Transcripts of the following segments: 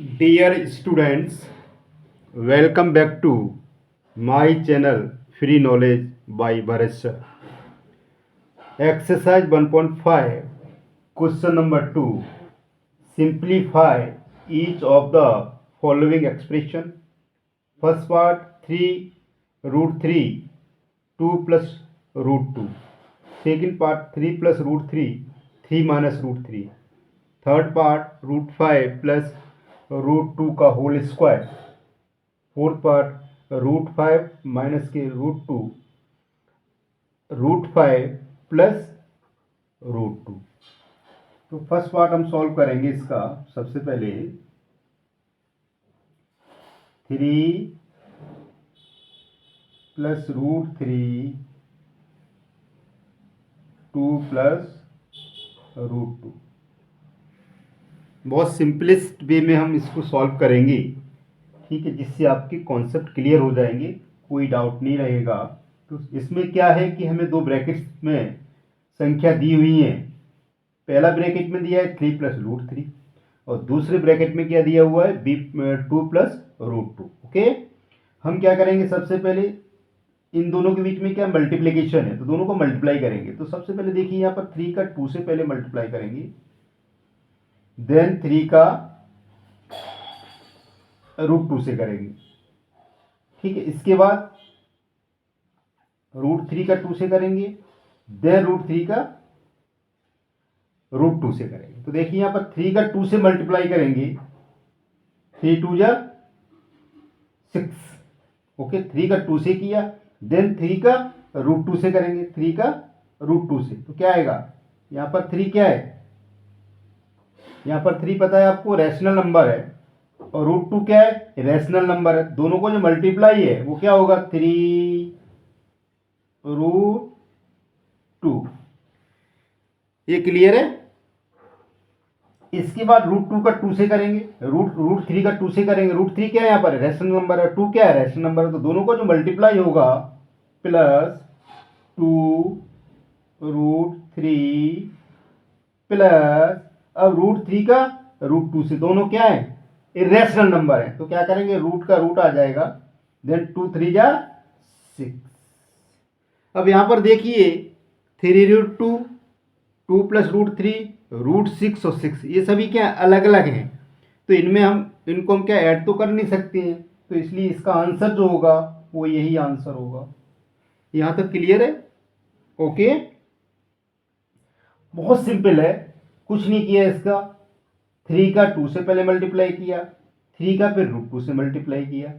Dear students, welcome back to my channel Free Knowledge by Bharat Sir. Exercise 1.5, question number 2. Simplify each of the following expression. First part 3 root 3, 2 plus root 2. Second part 3 plus root 3, 3 minus root 3. Third part root 5 plus root 2 का whole square. Fourth part √5 minus के √2 √5 plus √2. तो first part हम solve करेंगे इसका. सबसे पहले 3 plus √3 2 plus √2. बहुत simplest way में हम इसको सॉल्व करेंगे, ठीक है, जिससे आपके कॉन्सेप्ट क्लियर हो जाएंगे, कोई डाउट नहीं रहेगा. तो इसमें क्या है कि हमें दो ब्रैकेट्स में संख्या दी हुई है. पहला ब्रैकेट में दिया है 3 प्लस √3 और दूसरे ब्रैकेट में क्या दिया हुआ है 2 प्लस √2. ओके, हम क्या करेंगे, सबसे पहले इन दोनों के बीच में क्या मल्टीप्लिकेशन है, तो दोनों को मल्टीप्लाई करेंगे. तो सबसे पहले देखिए यहाँ पर 3 का 2 से पहले मल्टीप्लाई करेंगे, देन 3 का √2 से करेंगे, ठीक है. इसके बाद √3 का 2 से करेंगे, देन √3 का √2 से करेंगे. तो देखिए यहां पर 3 का 2 से मल्टीप्लाई करेंगे, 3 2 जा 6. ओके, 3 का 2 से किया, देन 3 का √2 से करेंगे, 3 का √2 से. तो क्या आएगा, यहां पर 3 क्या है, यहां पर 3 पता है आपको रैशनल नंबर है और √2 क्या है, रैशनल नंबर है. दोनों को जो मल्टीप्लाई है वो क्या होगा 3 √2. ये क्लियर है. इसके बाद √2 का 2 से करेंगे, √3 का 2 से करेंगे. √3 क्या है, यहाँ पर रैशनल नंबर है, 2 क्या है, रैशनल नंबर है. तो दोनों को जो मल्टीप्लाई होगा प्लस 2 √3 प्लस अब √3 का √2 से, दोनों क्या है इरेशनल नंबर है. तो क्या करेंगे, रूट का रूट आ जाएगा, देन 2 3 जा 6. अब यहां पर देखिए 3 √2 2 प्लस √3 √6 और 6 ये सभी क्या अलग अलग हैं. तो इनमें इनको हम क्या ऐड तो कर नहीं सकते हैं, तो इसलिए इसका आंसर जो होगा वो यही आंसर होगा. यहां तक क्लियर है. ओके, बहुत सिंपल है, कुछ नहीं किया इसका. 3 का 2 से पहले मल्टीप्लाई किया, 3 का फिर √2 से मल्टीप्लाई किया.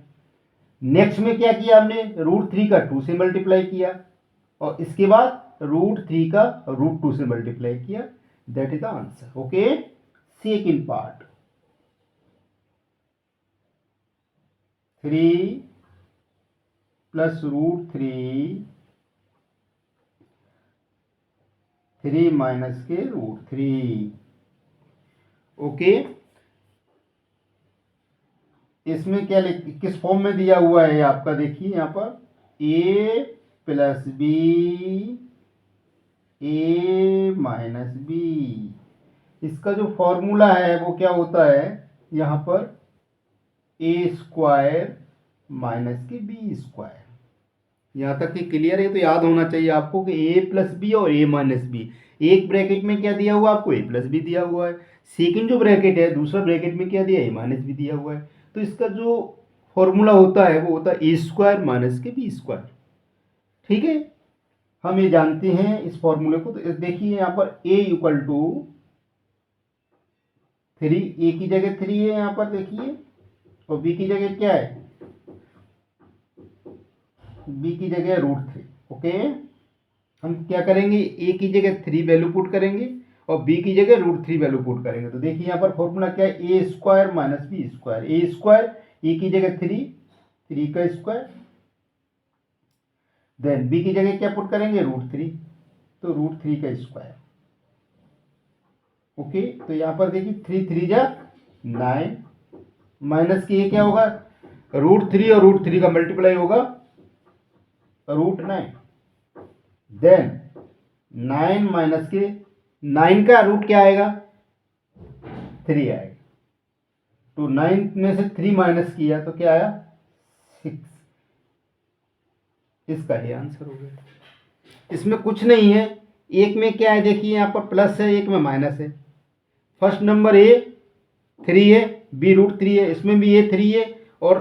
नेक्स्ट में क्या किया हमने, √3 का 2 से मल्टीप्लाई किया और इसके बाद √3 का √2 से मल्टीप्लाई किया. That is the answer. Okay, second part 3 plus √3 3 minus के √3. ओके, इसमें क्या किस फॉर्म में दिया हुआ है आपका, देखिए यहां पर a plus b a minus b. इसका जो फॉर्मूला है वो क्या होता है, यहां पर a² माइनस के b². यहां तक कि क्लियर है. तो याद होना चाहिए आपको कि a प्लस बी और a माइनस बी. एक ब्रैकेट में क्या दिया हुआ आपको, a प्लस बी दिया हुआ है. सेकेंड जो ब्रैकेट है दूसरा ब्रैकेट में क्या दिया, a माइनस बी दिया हुआ है. तो इसका जो फॉर्मूला होता है वो होता है a² माइनस के b². ठीक है, हम ये जानते हैं इस फॉर्मूले को. तो देखिए यहाँ पर a इक्वल टू 3, a की जगह 3 है यहाँ पर देखिए, और b की जगह क्या है, b की जगह √3. ओके, हम क्या करेंगे, a की जगह 3 वैल्यू पुट करेंगे और b की जगह √3 वैल्यू पुट करेंगे. तो देखिए यहाँ पर फॉर्मूला क्या है, a² माइनस b². a की जगह 3 का स्क्वायर, देन b की जगह क्या पुट करेंगे √3, तो √3 का स्क्वायर. ओके, तो यहां पर देखिए 3 3 जा 9 माइनस के ये क्या होगा, √3 और √3 का मल्टीप्लाई होगा √9. देन 9 माइनस के 9 का रूट क्या आएगा 3 आएगा. तो 9 में से 3 माइनस किया तो क्या आया 6। इसका ये आंसर हो गया। इसमें कुछ नहीं है, एक में क्या है देखिए यहाँ पर प्लस है, एक में माइनस है। फर्स्ट नंबर ए 3 है, बी √3 है, इसमें भी ए 3 है और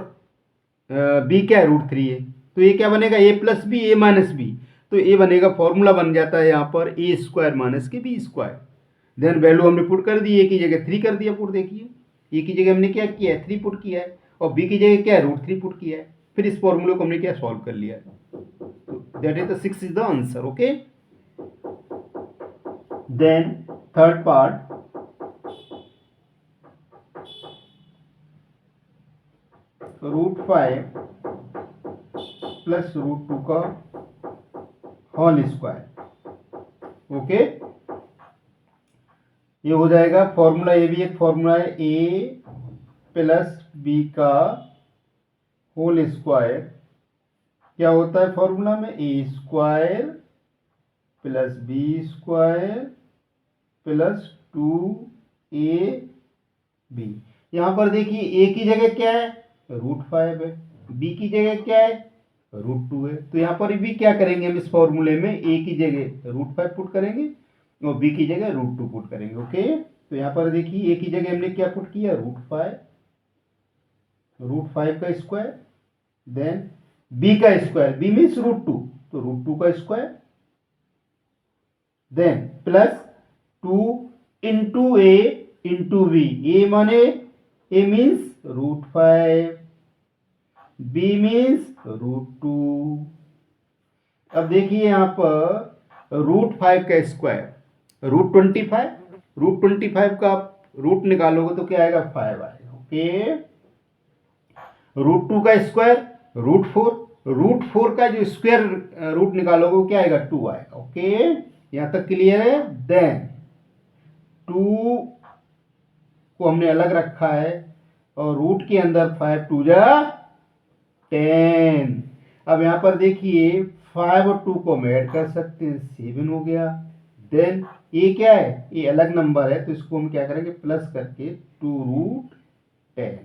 बी क्या है √3 है। तो ये क्या बनेगा ए प्लस बी ए माइनस बी। तो ए बनेगा, फॉर्मूला बन जाता है यहाँ पर ए स्क्वायर माइनस के बी स्क्वायर। देन वैल्यू हमने पुट कर दी, ए की जगह 3 कर दिया पुट। देखिए ए की जगह हमने क्या किया है 3 पुट किया है और बी की जगह क्या है √3 पुट किया है। फिर इस फॉर्मूले को हमने क्या सॉल्व कर लिया है। That is the 6 is the answer. Okay, then third part, √5 plus √2 का होल स्क्वायर। ओके, ये हो जाएगा फॉर्मूला, ये भी एक फॉर्मूला है, ए प्लस बी का होल स्क्वायर। क्या होता है फॉर्मूला में, A square plus B square plus 2ab। यहाँ पर देखिए ए की जगह क्या है √5 है, बी की जगह क्या है √2 है। तो यहाँ पर भी क्या करेंगे हम इस फॉर्मूले में, ए की जगह √5 पुट करेंगे और बी की जगह √2 पुट करेंगे। ओके, तो यहाँ पर देखिए ए की जगह हमने क्या पुट किया √5 का स्क्वायर, देन बी का स्क्वायर, बी मीन्स √2 तो √2 का स्क्वायर, देन प्लस 2 इंटू ए इंटू बी। ए माने ए मीन्स √5, बी मीन्स √2। अब देखिए यहाँ पर √5 का स्क्वायर √25 का आप रूट निकालोगे तो क्या आएगा 5 आएगा। ओके, √2 का स्क्वायर √4 का जो स्क्वायर रूट निकालोगे क्या आएगा 2 आएगा। ओके, यहाँ तक क्लियर है। देन 2 को हमने अलग रखा है और रूट के अंदर 5 2 जा 10। अब यहाँ पर देखिए 5 और 2 को हम ऐड कर सकते हैं, 7 हो गया। देन ये क्या है, ये अलग नंबर है तो इसको हम क्या करेंगे प्लस करके 2√10।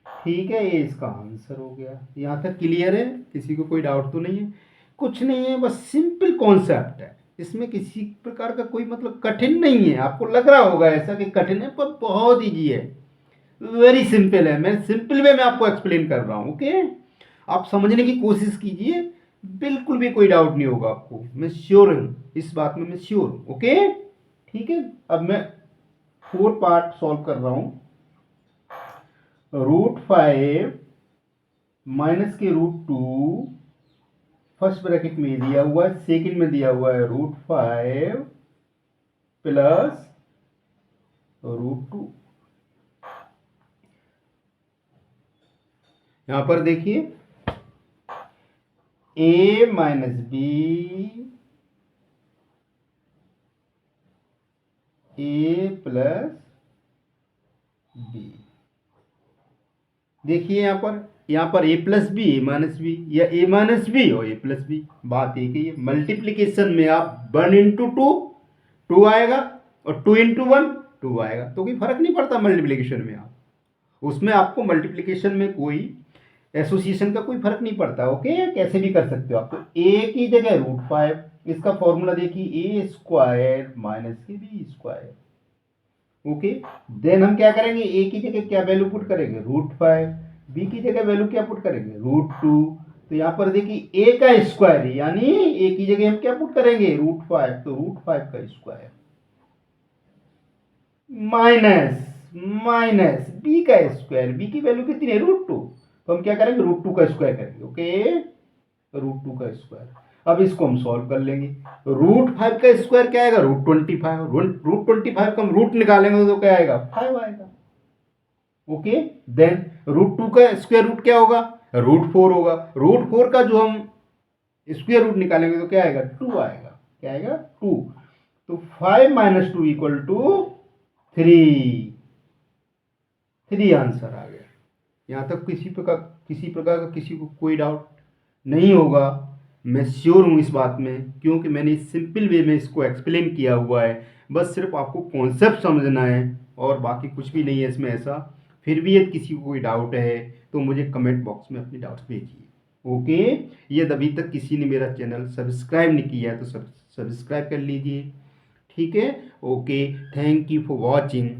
ठीक है, ये इसका आंसर हो गया। यहाँ तक क्लियर है, किसी को कोई डाउट तो नहीं है? कुछ नहीं है, बस सिंपल कॉन्सेप्ट है, इसमें किसी प्रकार का कोई मतलब कठिन नहीं है। आपको लग रहा होगा ऐसा कि कठिन है, पर बहुत ईजी है, वेरी सिंपल है। मैं सिंपल वे में आपको एक्सप्लेन कर रहा हूँ। ओके, आप समझने की कोशिश कीजिए, बिल्कुल भी कोई डाउट नहीं होगा आपको, मैं श्योर हूँ इस बात में, मैं श्योर हूँ। ओके, ठीक है। अब मैं 4 पार्ट सॉल्व कर रहा हूँ। √5 माइनस के √2 फर्स्ट ब्रैकेट में दिया हुआ है, सेकंड में दिया हुआ है √5 प्लस √2। यहां पर देखिए a minus b a plus b. देखिए यहाँ पर a plus b a minus b या a माइनस बी और a प्लस बी, बात एक ही है। मल्टीप्लीकेशन में आप 1 इंटू 2 आएगा और 2 इंटू 1 2 आएगा, तो कोई फर्क नहीं पड़ता मल्टीप्लीकेशन में। आप उसमें आपको मल्टीप्लीकेशन में कोई एसोसिएशन का कोई फर्क नहीं पड़ता। ओके, कैसे भी कर सकते हो आप। तो a की जगह √5, इसका फॉर्मूला देखिए a स्क्वायर माइनस के बी स्क्वायर। ओके, देन हम क्या करेंगे, a की जगह क्या वैल्यू पुट करेंगे √5, b की जगह वैल्यू क्या पुट करेंगे √2। तो यहाँ पर देखिए a का स्क्वायर है, यानी a की जगह हम क्या पुट करेंगे √5, तो √5 का स्क्वायर माइनस b का स्क्वायर, b की वैल्यू कितनी है √2, तो हम क्या करेंगे √2 का स्क्वायर करेंगे। ओके, √2 का स्क्वायर। अब इसको हम सॉल्व कर लेंगे। √5 का स्क्वायर क्या आएगा √25, √25 का हम रूट निकालेंगे तो क्या आएगा 5 आएगा। ओके, देन √2 का स्क्वायर रूट क्या होगा √4 होगा। √4 का जो हम स्क्वायर रूट निकालेंगे तो क्या आएगा 2 आएगा। क्या आएगा 2। तो 5 माइनस 2 इक्वल टू 3 आंसर आ गया। यहाँ तक किसी प्रकार का किसी को कोई डाउट नहीं होगा, मैं श्योर हूँ इस बात में, क्योंकि मैंने इस सिंपल वे में इसको एक्सप्लेन किया हुआ है। बस सिर्फ आपको कॉन्सेप्ट समझना है और बाकी कुछ भी नहीं है इसमें ऐसा। फिर भी यदि किसी को कोई डाउट है तो मुझे कमेंट बॉक्स में अपने डाउट्स भेजिए। ओके, यदि अभी तक किसी ने मेरा चैनल सब्सक्राइब नहीं किया है तो सब्सक्राइब कर लीजिए। ठीक है, okay, thank you for watching.